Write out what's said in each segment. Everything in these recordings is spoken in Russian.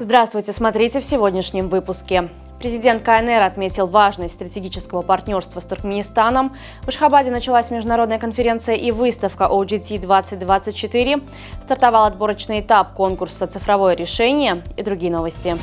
Здравствуйте, смотрите в сегодняшнем выпуске. Президент КНР отметил важность стратегического партнерства с Туркменистаном. В Ашхабаде началась международная конференция и выставка OGT-2024. Стартовал отборочный этап конкурса «Цифровое решение» и другие новости.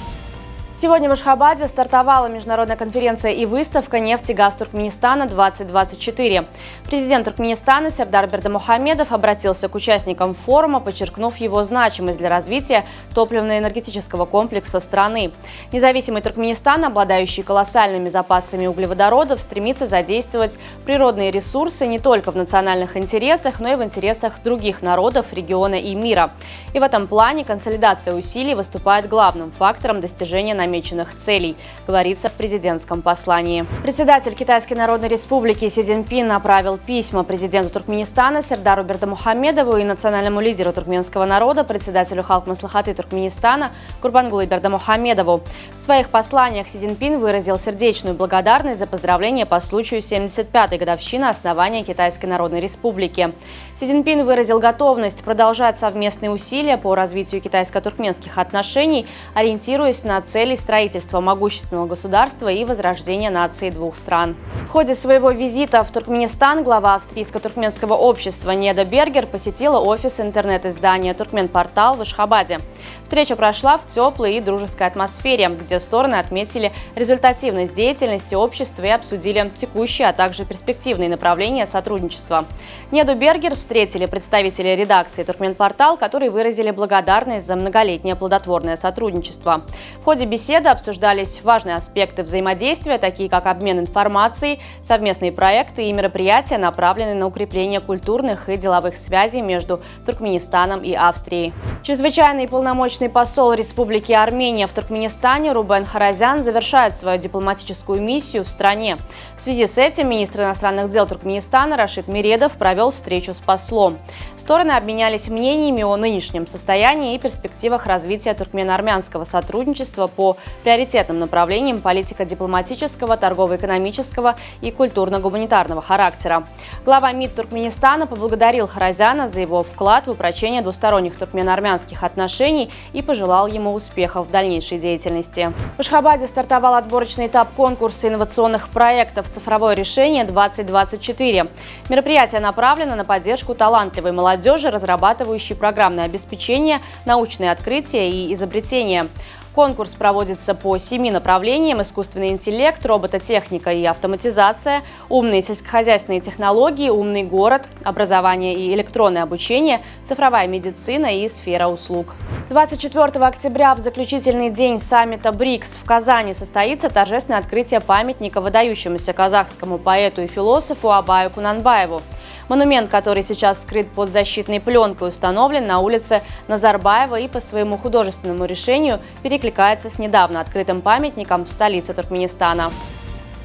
Сегодня в Ашхабаде стартовала международная конференция и выставка «Нефть и газ Туркменистана-2024». Президент Туркменистана Сердар Бердымухамедов обратился к участникам форума, подчеркнув его значимость для развития топливно-энергетического комплекса страны. Независимый Туркменистан, обладающий колоссальными запасами углеводородов, стремится задействовать природные ресурсы не только в национальных интересах, но и в интересах других народов региона и мира. И в этом плане консолидация усилий выступает главным фактором достижения намеченных целей, говорится в президентском послании. Председатель Китайской Народной Республики Си Цзиньпин направил письма президенту Туркменистана Сердару Бердымухамедову и национальному лидеру туркменского народа, председателю Халк Маслихаты Туркменистана Курбангулы Бердымухамедову. В своих посланиях Си Цзиньпин выразил сердечную благодарность за поздравления по случаю 75-й годовщины основания Китайской Народной Республики. Си Цзиньпин выразил готовность продолжать совместные усилия по развитию китайско-туркменских отношений, ориентируясь на цели строительства могущественного государства и возрождения нации двух стран. В ходе своего визита в Туркменистан глава австрийско-туркменского общества Неда Бергер посетила офис интернет-издания «Туркменпортал» в Ашхабаде. Встреча прошла в теплой и дружеской атмосфере, где стороны отметили результативность деятельности общества и обсудили текущие, а также перспективные направления сотрудничества. Неду Бергер встретили представители редакции «Туркменпортал», которые выразили благодарность за многолетнее плодотворное сотрудничество. В ходе беседы обсуждались важные аспекты взаимодействия, такие как обмен информацией, совместные проекты и мероприятия, направленные на укрепление культурных и деловых связей между Туркменистаном и Австрией. Чрезвычайный и полномочный посол Республики Армения в Туркменистане Рубен Харазян завершает свою дипломатическую миссию в стране. В связи с этим министр иностранных дел Туркменистана Рашид Миредов провел встречу с послом. Стороны обменялись мнениями о нынешнем состоянии и перспективах развития туркмено-армянского сотрудничества по приоритетным направлениям политико-дипломатического, торгово-экономического и культурно-гуманитарного характера. Глава МИД Туркменистана поблагодарил Харазяна за его вклад в упрочение двусторонних туркмено-армянских отношений и пожелал ему успехов в дальнейшей деятельности. В Ашхабаде стартовал отборочный этап конкурса инновационных проектов «Цифровое решение-2024». Мероприятие направлено на поддержку талантливой молодежи, разрабатывающей программное обеспечение, научные открытия и изобретения. Конкурс проводится по 7 направлениям: искусственный интеллект, робототехника и автоматизация, умные сельскохозяйственные технологии, умный город, образование и электронное обучение, цифровая медицина и сфера услуг. 24 октября, в заключительный день саммита БРИКС в Казани, состоится торжественное открытие памятника выдающемуся казахскому поэту и философу Абаю Кунанбаеву. Монумент, который сейчас скрыт под защитной пленкой, установлен на улице Назарбаева и по своему художественному решению перекликается с недавно открытым памятником в столице Туркменистана.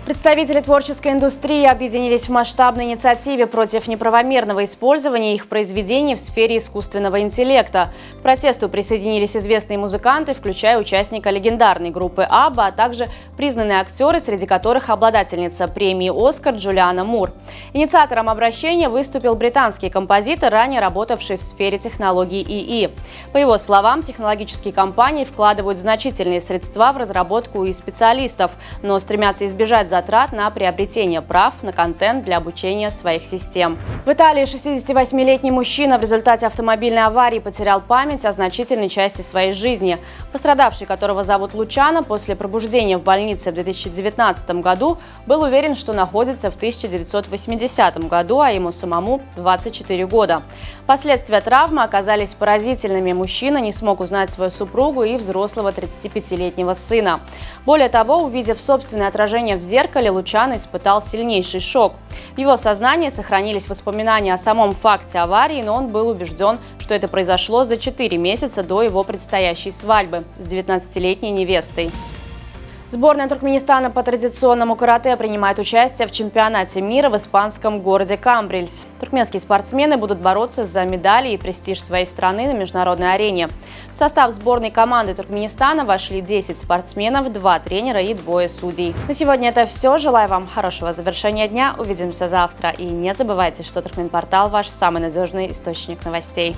Представители творческой индустрии объединились в масштабной инициативе против неправомерного использования их произведений в сфере искусственного интеллекта. К протесту присоединились известные музыканты, включая участника легендарной группы Абба, а также признанные актеры, среди которых обладательница премии «Оскар» Джулиана Мур. Инициатором обращения выступил британский композитор, ранее работавший в сфере технологий ИИ. По его словам, технологические компании вкладывают значительные средства в разработку и специалистов, но стремятся избежать затрат на приобретение прав на контент для обучения своих систем. В Италии 68-летний мужчина в результате автомобильной аварии потерял память о значительной части своей жизни. Пострадавший, которого зовут Лучано, после пробуждения в больнице в 2019 году был уверен, что находится в 1980 году, а ему самому 24 года. Последствия травмы оказались поразительными. Мужчина не смог узнать свою супругу и взрослого 35-летнего сына. Более того, увидев собственное отражение в зеркале, Лучано испытал сильнейший шок. В его сознании сохранились воспоминания о самом факте аварии, но он был убежден, что это произошло за 4 месяца до его предстоящей свадьбы с 19-летней невестой. Сборная Туркменистана по традиционному карате принимает участие в чемпионате мира в испанском городе Камбрильс. Туркменские спортсмены будут бороться за медали и престиж своей страны на международной арене. В состав сборной команды Туркменистана вошли 10 спортсменов, 2 тренера и 2 судей. На сегодня это все. Желаю вам хорошего завершения дня. Увидимся завтра. И не забывайте, что Туркменпортал – ваш самый надежный источник новостей.